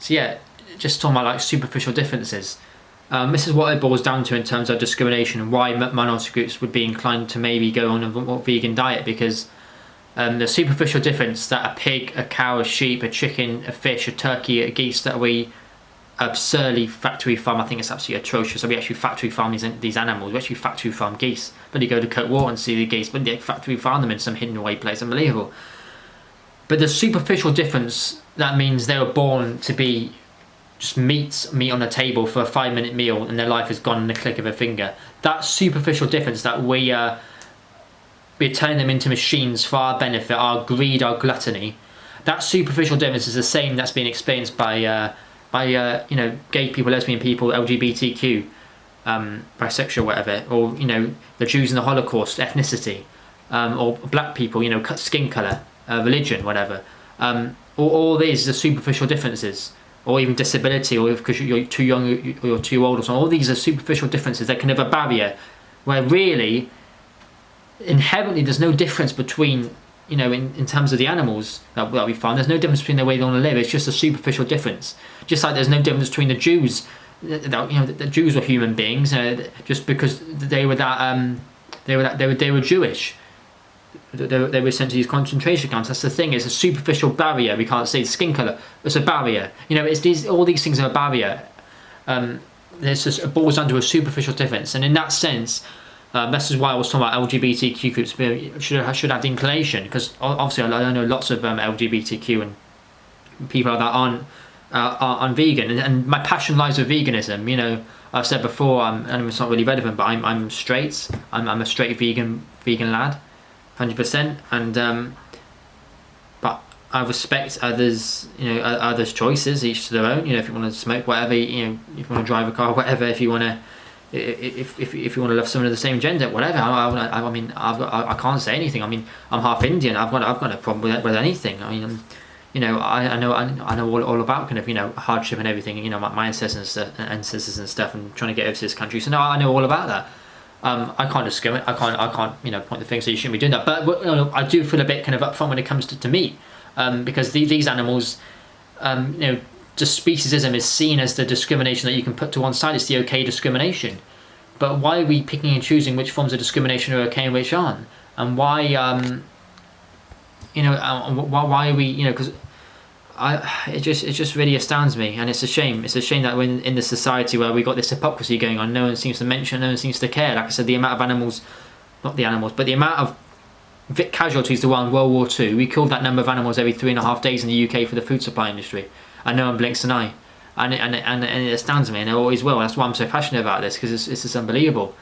So yeah, just talking about like superficial differences. This is what it boils down to in terms of discrimination and why minority groups would be inclined to maybe go on a more vegan diet, because the superficial difference that a pig, a cow, a sheep, a chicken, a fish, a turkey, a geese that we absurdly factory farm, I think it's absolutely atrocious. So we actually factory farm these animals. We actually factory farm geese. But you go to Kirkwall and see the geese, but they factory farm them in some hidden away place. Unbelievable. But the superficial difference, that means they were born to be just meat on a table for a 5-minute meal, and their life is gone in the click of a finger. That superficial difference that we're turning them into machines for our benefit, our greed, our gluttony. That superficial difference is the same that's been experienced by you know, gay people, lesbian people, LGBTQ, bisexual, whatever, or you know, the Jews in the Holocaust, ethnicity, or black people, you know, skin color, religion, whatever. All these are superficial differences, or even disability, or because you're too young or you're too old or something. All these are superficial differences that can have a barrier, where really, inherently, there's no difference between, you know, in terms of the animals that we find. There's no difference between the way they want to live. It's just a superficial difference. Just like there's no difference between the Jews. You know, the Jews were human beings. Just because they were they were Jewish. They were sent to these concentration camps. That's the thing. It's a superficial barrier. We can't say skin color. It's a barrier. You know, it's all these things are a barrier. There's just, it boils down to a superficial difference, and in that sense. This is why I was talking about LGBTQ groups should have the inclination, because obviously I know lots of LGBTQ and people that aren't vegan, and my passion lies with veganism. You know, I've said before, and it's not really relevant, but I'm straight. I'm a straight vegan lad, 100%, and but I respect others. You know, others' choices, each to their own. You know, if you want to smoke, whatever. You know, if you want to drive a car, whatever. If you want to. If you want to love someone of the same gender, whatever. I mean, I can't say anything. I mean, I'm half Indian. I've got no problem with anything. I mean, you know, I know all about kind of, you know, hardship and everything. You know, my ancestors and stuff, and trying to get over to this country. So no, I know all about that. I can't discriminate. I can't you know, point the finger, so you shouldn't be doing that. But you know, I do feel a bit kind of upfront when it comes to meat, because these animals, you know. Just speciesism is seen as the discrimination that you can put to one side. It's the okay discrimination. But why are we picking and choosing which forms of discrimination are okay and which aren't? And why, you know, why are we, you know, because it just really astounds me, and it's a shame. It's a shame that when in the society where we got this hypocrisy going on, no one seems to mention, no one seems to care. Like I said, the amount of animals, not the animals, but the amount of casualties there were in World War II, we killed that number of animals every 3.5 days in the UK for the food supply industry. And no one blinks an eye, and it astounds me, and it always will. That's why I'm so passionate about this, because it's just unbelievable.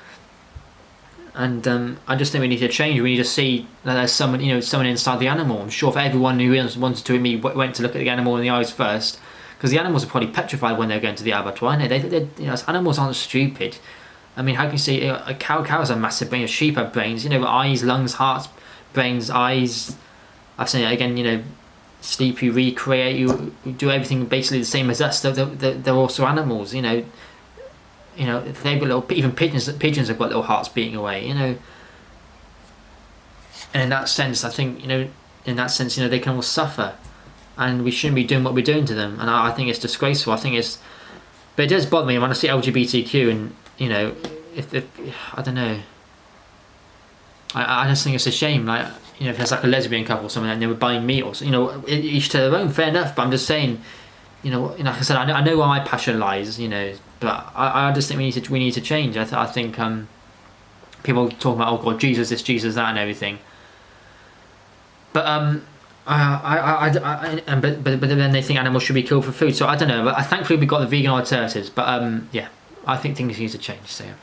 And I just think we need to change. We need to see that there's someone, you know, someone inside the animal. I'm sure if everyone who wanted to me went to look at the animal in the eyes first, because the animals are probably petrified when they're going to the abattoir. They you know, animals aren't stupid. I mean, how can you see, you know, a cows have massive brains, sheep have brains, you know, eyes, lungs, hearts, brains, eyes. I've seen it again, you know. Sleep, you recreate, you do everything basically the same as us. They're also animals, you know. You know, they've got little, even pigeons have got little hearts beating away, you know. And in that sense, I think, you know, they can all suffer, and we shouldn't be doing what we're doing to them. And I think it's disgraceful. I think it's, but it does bother me when I see LGBTQ, and you know, if I don't know. I just think it's a shame, like. You know, if there's like a lesbian couple or something and they were buying meat or, you know, each to their own, fair enough. But I'm just saying, you know, like I said, I know where my passion lies, you know, but I just think we need to change. I think people talk about, oh God, Jesus this, Jesus that, and everything. But but then they think animals should be killed for food. So I don't know. But thankfully we got the vegan alternatives. But yeah, I think things need to change. So yeah.